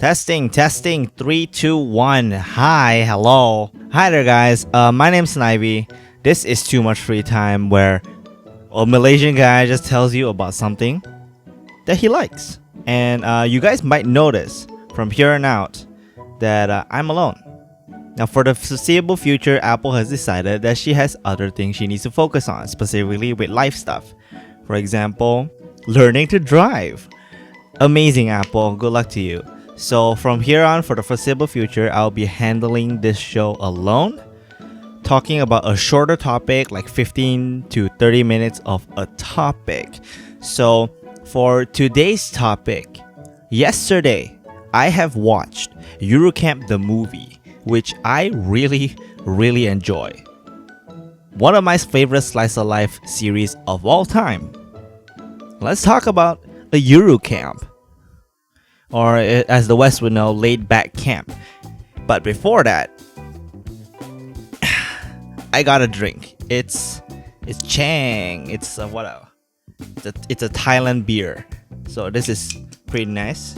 Testing, 3, 2, 1. Hi, hello. Hi there, guys. My name's Snivy. This is Too Much Free Time, where a Malaysian guy just tells you about something that he likes. And you guys might notice from here on out that I'm alone. Now, for the foreseeable future, Apple has decided that she has other things she needs to focus on, specifically with life stuff. For example, learning to drive. Amazing, Apple. Good luck to you. So from here on, for the foreseeable future, I'll be handling this show alone, talking about a shorter topic, like 15 to 30 minutes of a topic. So for today's topic, yesterday, I have watched Yuru Camp the Movie, which I really enjoy. One of my favorite slice of life series of all time. Let's talk about a Yuru Camp, or as the West would know, laid back camp. But before that, I got a drink. It's Chang. It's a Thailand beer. So this is pretty nice.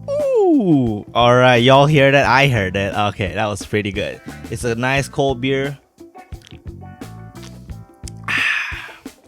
Ooh, all right, y'all hear that? I heard it. Okay, that was pretty good. It's a nice cold beer.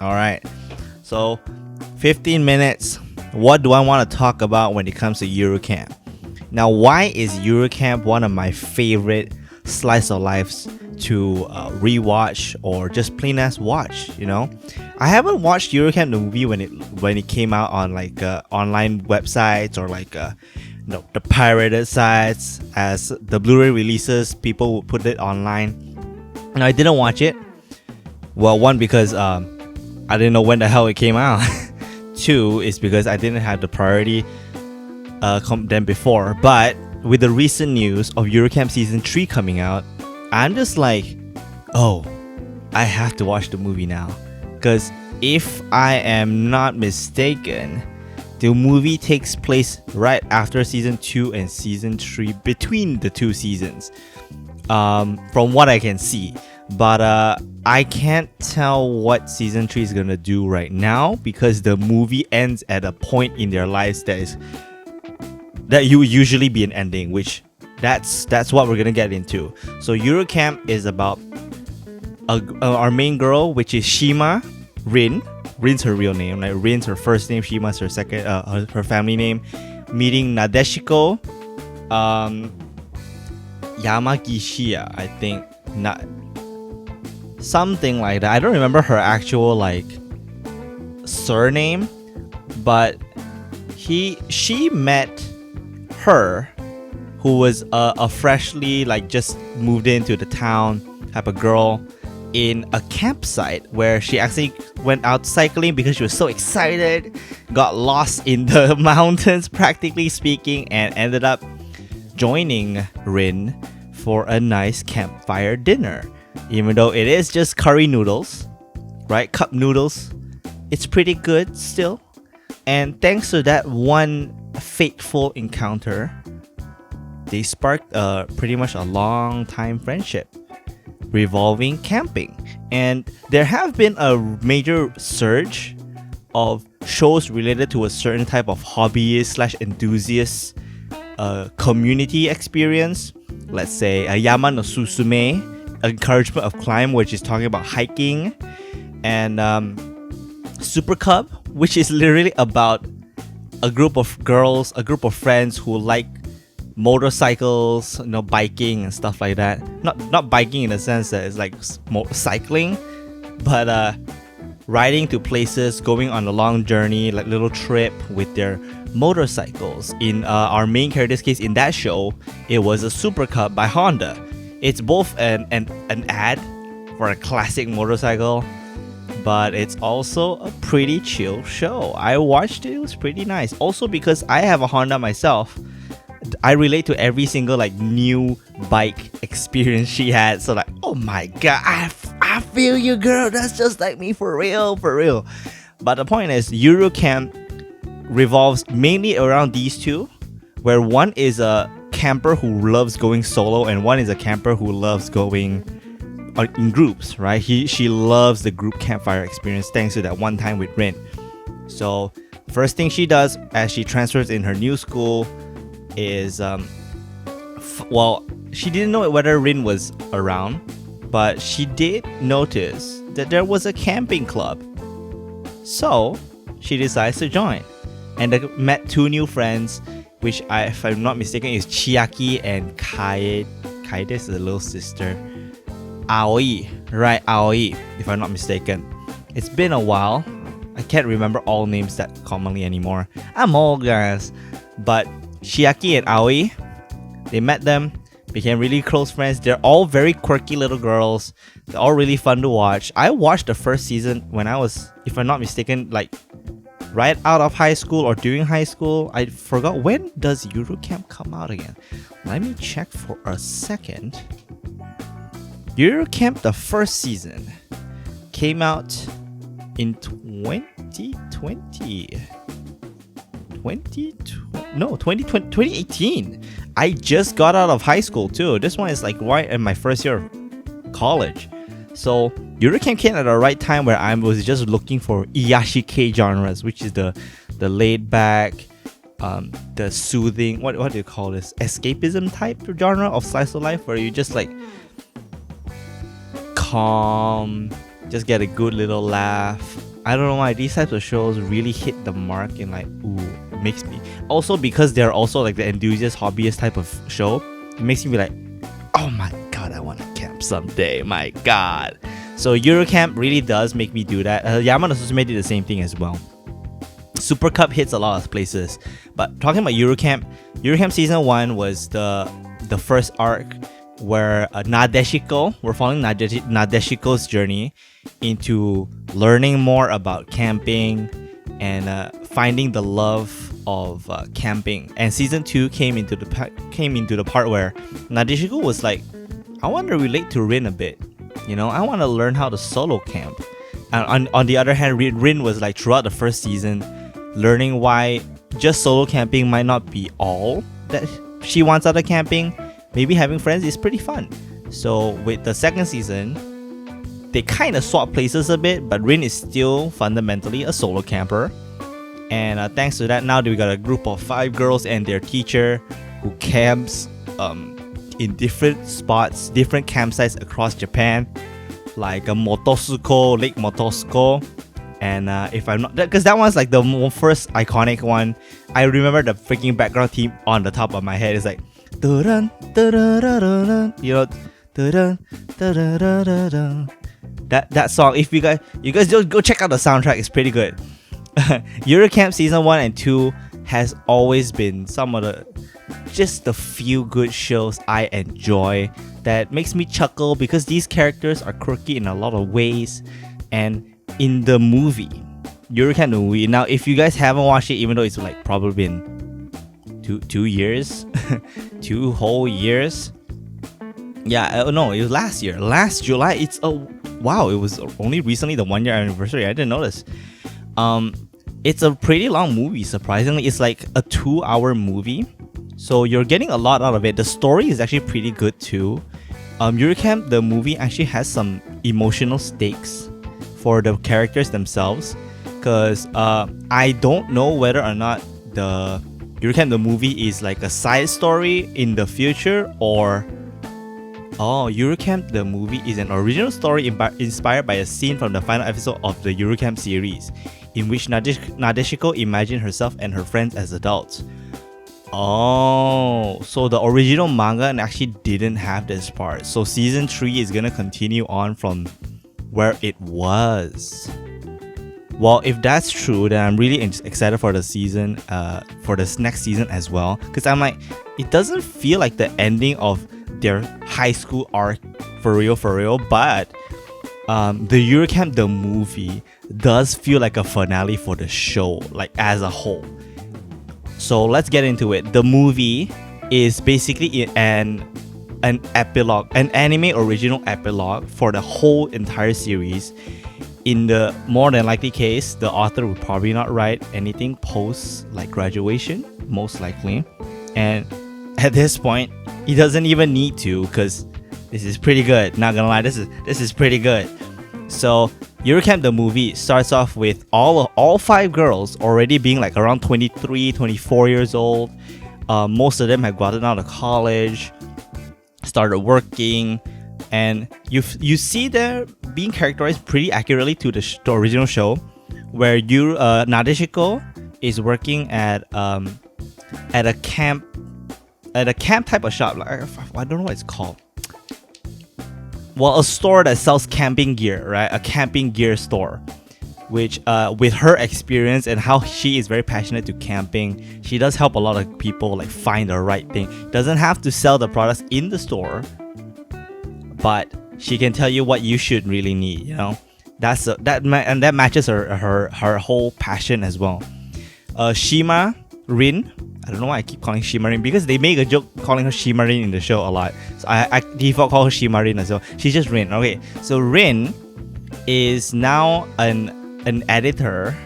All right, so 15 minutes. What do I want to talk about when it comes to Yuru Camp? Now, why is Yuru Camp one of my favorite slice of lives to rewatch or just plain as watch? You know, I haven't watched Yuru Camp the movie when it came out on like online websites or like the pirated sites. As the Blu-ray releases, people would put it online, and I didn't watch it. Well, one, because I didn't know when the hell it came out. Two is because I didn't have the priority than before. But with the recent news of Yuru Camp Season 3 coming out, I'm just like, oh, I have to watch the movie now. Because if I am not mistaken, the movie takes place right after Season 2 and Season 3, between the two seasons, from what I can see. But I can't tell what Season 3 is going to do right now, because the movie ends at a point in their lives that you would usually be an ending, which that's what we're going to get into. So Yuru Camp is about our main girl, which is Shima Rin. Rin's her real name. Like Rin's her first name, Shima's her second, her family name. Meeting Nadeshiko Yamagishiya, I think. Not something like that. I don't remember her actual like surname, but she met her, who was a freshly like just moved into the town type of girl, in a campsite where she actually went out cycling because she was so excited, got lost in the mountains practically speaking, and ended up joining Rin for a nice campfire dinner. Even though it is just curry noodles, right? Cup noodles. It's pretty good still. And thanks to that one fateful encounter, they sparked pretty much a long time friendship revolving camping. And there have been a major surge of shows related to a certain type of hobbyist / enthusiast community experience. Let's say a Yama no Susume, encouragement of climb, which is talking about hiking, and Super Cub, which is literally about a group of girls, a group of friends who like motorcycles, biking and stuff like that. Not biking in the sense that it's like cycling, but riding to places, going on a long journey, like little trip with their motorcycles. In our main character's case, in that show, it was a Super Cub by Honda. It's both an ad for a classic motorcycle, but it's also a pretty chill show. I watched it. It was pretty nice. Also, because I have a Honda myself, I relate to every single like new bike experience she had. So like, oh my god, I feel you, girl. That's just like me, for real. But the point is, Yuru Camp revolves mainly around these two, where one is a camper who loves going solo, and one is a camper who loves going in groups, right? She loves the group campfire experience thanks to that one time with Rin. So First thing she does as she transfers in her new school is she didn't know whether Rin was around, but she did notice that there was a camping club. So she decides to join and met two new friends, which if I'm not mistaken is Chiaki and Kaede. Kaede is the little sister. Aoi, right? Aoi, if I'm not mistaken. It's been a while. I can't remember all names that commonly anymore. I'm old, guys. But Chiaki and Aoi, they met them, became really close friends. They're all very quirky little girls. They're all really fun to watch. I watched the first season when I was, if I'm not mistaken, like right out of high school or during high school. I forgot, when does Yuru Camp come out again? Let me check for a second. Yuru Camp, the first season, came out in 2020. 2018. I just got out of high school too. This one is like right in my first year of college. So Yuru Camp came at the right time where I was just looking for Iyashike genres, which is the laid back, the soothing, what do you call this? Escapism type genre of slice of life where you just like calm, just get a good little laugh. I don't know why these types of shows really hit the mark and like, ooh, it makes me. Also because they're also like the enthusiast, hobbyist type of show, it makes me be like, oh my god, I want to camp someday, my god. So Yuru Camp really does make me do that. Yamano Susume did the same thing as well. Super Cup hits a lot of places. But talking about Yuru Camp season 1 was the first arc where Nadeshiko, we're following Nadeshiko's journey into learning more about camping and finding the love of camping. And season 2 came into the part where Nadeshiko was like, I want to relate to Rin a bit. You know, I want to learn how to solo camp. And on the other hand, Rin was like throughout the first season learning why just solo camping might not be all that she wants out of camping. Maybe having friends is pretty fun. So with the second season, they kind of swap places a bit, but Rin is still fundamentally a solo camper. And thanks to that, now we got a group of 5 girls and their teacher who camps in different spots, different campsites across Japan, like Motosuko, Lake Motosuko. And if I'm not, because that one's like the first iconic one. I remember the freaking background theme on the top of my head. It's like, dun, dun, dun, dun, dun, you know, dun, dun, dun, dun, dun, dun. That song. If you guys don't go check out the soundtrack, it's pretty good. Yuru Camp season 1 and 2 has always been some of the feel good shows I enjoy that makes me chuckle because these characters are quirky in a lot of ways. And in the movie, Yuru Camp the Movie, now if you guys haven't watched it, even though it's like probably been 2 years, 2 whole years. Yeah, no, it was last July. It was only recently the 1 year anniversary. I didn't notice. It's a pretty long movie, surprisingly. It's like a 2-hour movie, so you're getting a lot out of it. The story is actually pretty good too. Yuru Camp the Movie actually has some emotional stakes for the characters themselves, because I don't know whether or not the Yuru Camp the Movie is like a side story in the future, or Yuru Camp the Movie is an original story inspired by a scene from the final episode of the Yuru Camp series, in which Nadeshiko imagined herself and her friends as adults. Oh, so the original manga actually didn't have this part. So season 3 is gonna continue on from where it was. Well, if that's true, then I'm really excited for the season, for this next season as well. Because I'm like, it doesn't feel like the ending of their high school arc for real. But the Yuru Camp the Movie does feel like a finale for the show, like as a whole. So let's get into it. The movie is basically an epilogue, an anime original epilogue for the whole entire series. In the more than likely case, the author would probably not write anything post like graduation, most likely. And at this point, he doesn't even need to, because this is pretty good. Not gonna lie, this is pretty good. So Yuru Camp the Movie starts off with all 5 girls already being like around 23, 24 years old. Most of them have gotten out of college, started working, and you see them being characterized pretty accurately to the original show, where Nadeshiko is working at a camp type of shop. Like, I don't know what it's called. Well, a store that sells camping gear, right? A camping gear store, which with her experience and how she is very passionate to camping, she does help a lot of people like find the right thing. Doesn't have to sell the products in the store, but she can tell you what you should really need, you know. That matches her whole passion as well. Shima Rin, I don't know why I keep calling Shima Rin, because they make a joke calling her Shima Rin in the show a lot. So I default call her Shima Rin as well. She's just Rin. Okay, so Rin is now an editor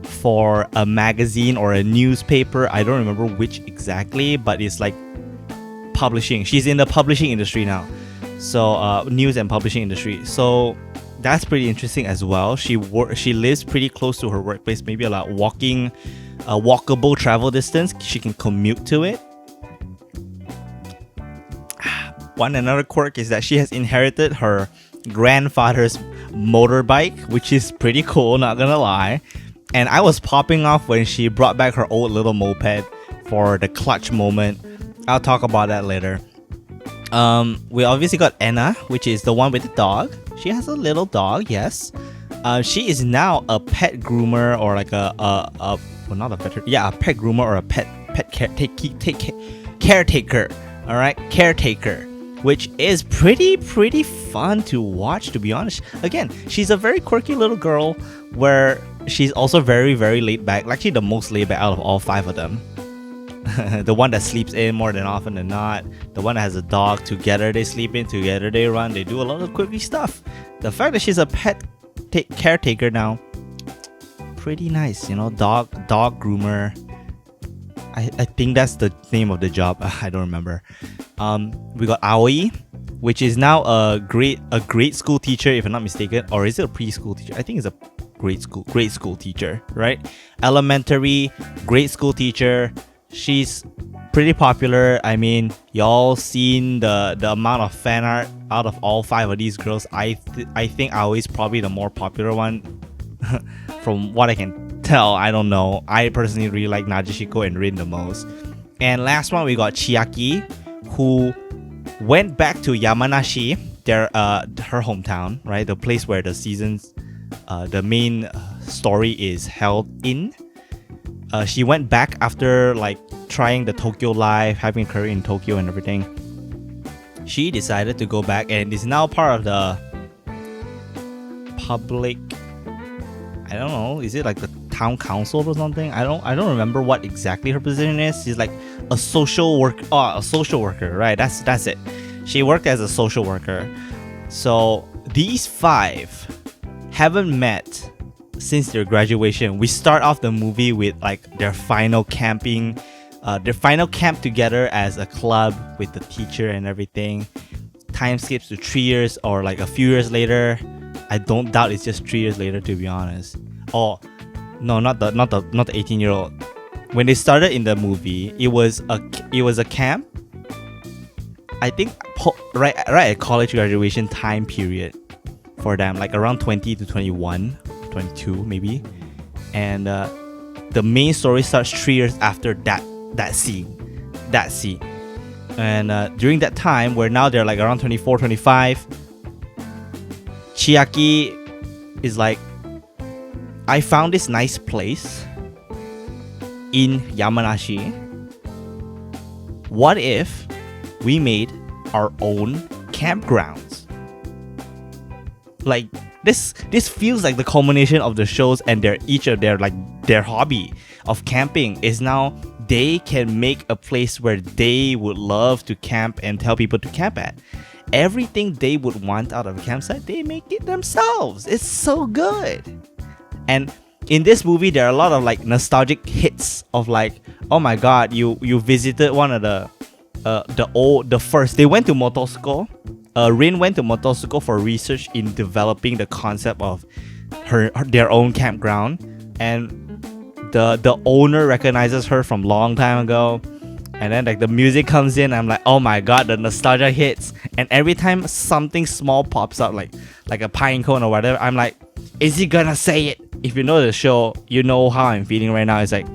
for a magazine or a newspaper. I don't remember which exactly, but it's like publishing. She's in the publishing industry now. So news and publishing industry. So that's pretty interesting as well. She lives pretty close to her workplace, maybe a walkable travel distance. She can commute to it. Another quirk is that she has inherited her grandfather's motorbike, which is pretty cool, not gonna lie. And I was popping off when she brought back her old little moped for the clutch moment. I'll talk about that later. We obviously got Anna, which is the one with the dog. She has a little dog, yes. She is now a pet groomer, or like a pet groomer or a pet caretaker. All right, caretaker, which is pretty fun to watch, to be honest. Again, she's a very quirky little girl, where she's also very laid back. Actually, the most laid back out of all 5 of them. The one that sleeps in more than often than not. The one that has a dog. Together they sleep in, together they run. They do a lot of quirky stuff. The fact that she's a pet caretaker now, pretty nice, you know. Dog groomer. I think that's the name of the job. I don't remember. We got Aoi, which is now a grade school teacher, if I'm not mistaken, or is it a preschool teacher? I think it's a grade school teacher, right? Elementary grade school teacher. She's pretty popular. I mean, y'all seen the amount of fan art out of all 5 of these girls. I think Aoi's probably the more popular one. From what I can tell, I don't know. I personally really like Nadeshiko and Rin the most. And last one, we got Chiaki, who went back to Yamanashi, her hometown, right? The place where the seasons, the main story is held in. She went back after like trying the Tokyo life, having a career in Tokyo and everything. She decided to go back and is now part of the public, I don't know, is it like the town council or something? I don't remember what exactly her position is. She's like a social worker, right? That's it. She worked as a social worker. So these 5 haven't met since their graduation. We start off the movie with like their final camp together as a club with the teacher and everything. Time skips to 3 years or like a few years later. I don't doubt it's just 3 years later, to be honest. Oh no, not the 18-year-old. When they started in the movie, it was a camp. I think right at college graduation time period for them, like around 20 to 21. 22 maybe, and the main story starts 3 years after that scene, and during that time, where now they're like around 24, 25, Chiaki is like, I found this nice place in Yamanashi. What if we made our own campgrounds? Like, this feels like the culmination of the shows, and their hobby of camping is now they can make a place where they would love to camp and tell people to camp at. Everything they would want out of a campsite, they make it themselves. It's so good. And in this movie, there are a lot of like nostalgic hits of like, oh my god, you visited one of the first. They went to Motosco, Rin went to Motosoko for research in developing the concept of their own campground, and the owner recognizes her from long time ago. And then like the music comes in, I'm like, oh my god, the nostalgia hits. And every time something small pops up, like a pine cone or whatever, I'm like, is he gonna say it? If you know the show, you know how I'm feeling right now. It's like,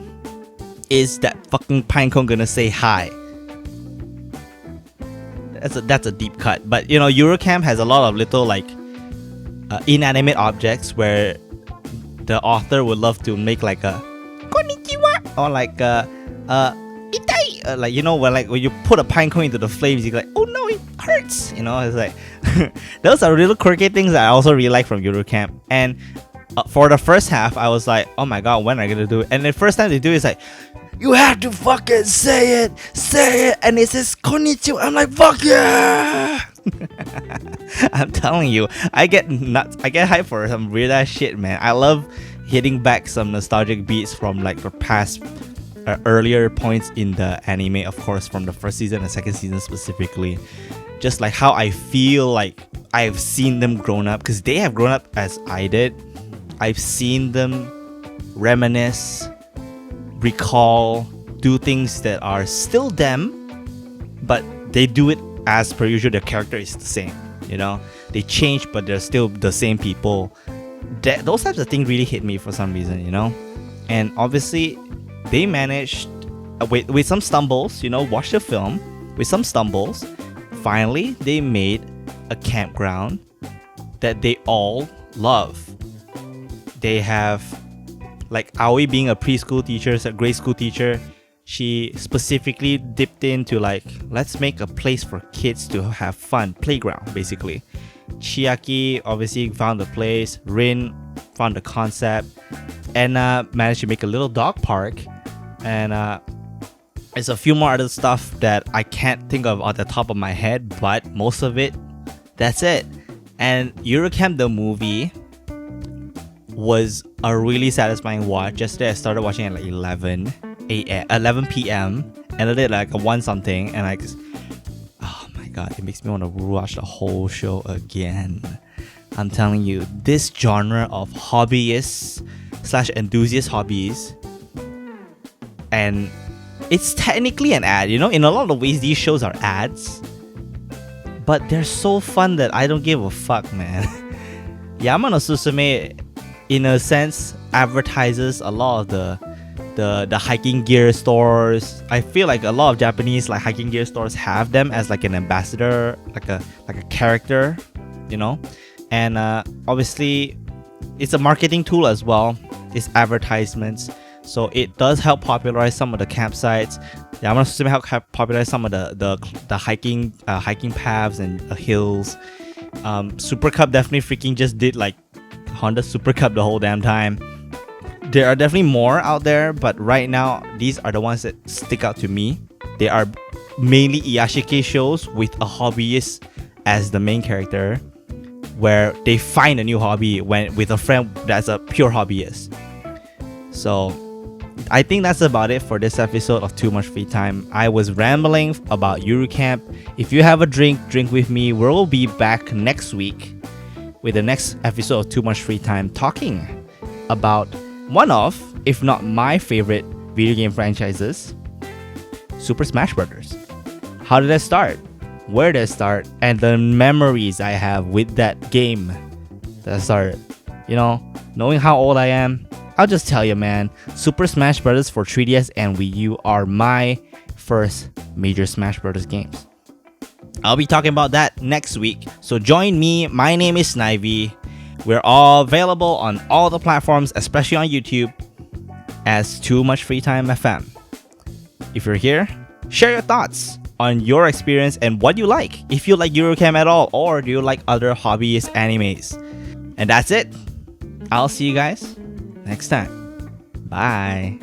is that fucking pine cone gonna say hi? That's a deep cut. But you know, Yuru Camp has a lot of little like inanimate objects where the author would love to make like a konnichiwa or like a itai, like, you know, when you put a pine cone into the flames, you're like, oh no, it hurts. You know, it's like those are little quirky things that I also really like from Yuru Camp. And for the first half, I was like, oh my god, when are they gonna do it? And the first time they do it, it's like, you have to fucking say it, and it says konnichiwa. I'm like, fuck yeah. I'm telling you, I get nuts. I get hyped for some weird ass shit, man. I love hitting back some nostalgic beats from like the past earlier points in the anime, of course, from the first season and second season specifically. Just like how I feel like I've seen them grown up, because they have grown up as I did. I've seen them reminisce, recall, do things that are still them, but they do it as per usual. Their character is the same, you know. They change, but they're still the same people. Those types of things really hit me for some reason, you know. And obviously, they managed with some stumbles, you know. Watch the film with some stumbles. Finally, they made a campground that they all love. They have, like, Aoi being a preschool teacher, a grade school teacher, she specifically dipped into like, let's make a place for kids to have fun, playground basically. Chiaki obviously found the place, Rin found the concept, Anna managed to make a little dog park, and there's a few more other stuff that I can't think of at the top of my head, but most of it, that's it. And Yuru Camp the Movie was a really satisfying watch. Yesterday I started watching at like 11 p.m. and I did like a 1 something, and like, oh my god, it makes me want to watch the whole show again. I'm telling you, this genre of hobbyists / enthusiast hobbies, and it's technically an ad, you know. In a lot of ways these shows are ads, but they're so fun that I don't give a fuck, man. Yama no Susume, in a sense, advertises a lot of the hiking gear stores. I feel like a lot of Japanese like hiking gear stores have them as like an ambassador, like a character, you know. And obviously, it's a marketing tool as well. It's advertisements, so it does help popularize some of the campsites. Yama no Susume help popularize some of the hiking paths and hills. Super Cup definitely freaking just did like Honda Super Cup the whole damn time. There are definitely more out there, but right now these are the ones that stick out to me. They are mainly Iyashike shows with a hobbyist as the main character, where they find a new hobby with a friend that's a pure hobbyist. So I think that's about it for this episode of Too Much Free Time. I was rambling about Yuru Camp. If you have a drink with me. We'll be back next week with the next episode of Too Much Free Time, talking about one of, if not my favorite video game franchises, Super Smash Bros. How did I start? Where did I start? And the memories I have with that game that I started. You know, knowing how old I am, I'll just tell you, man, Super Smash Bros. For 3DS and Wii U are my first major Smash Bros. Games. I'll be talking about that next week, so join me. My name is Snivy. We're all available on all the platforms, especially on YouTube, as Too Much Free Time FM. If you're here, share your thoughts on your experience and what you like. If you like Yuru Camp at all, or do you like other hobbyist animes? And that's it. I'll see you guys next time. Bye.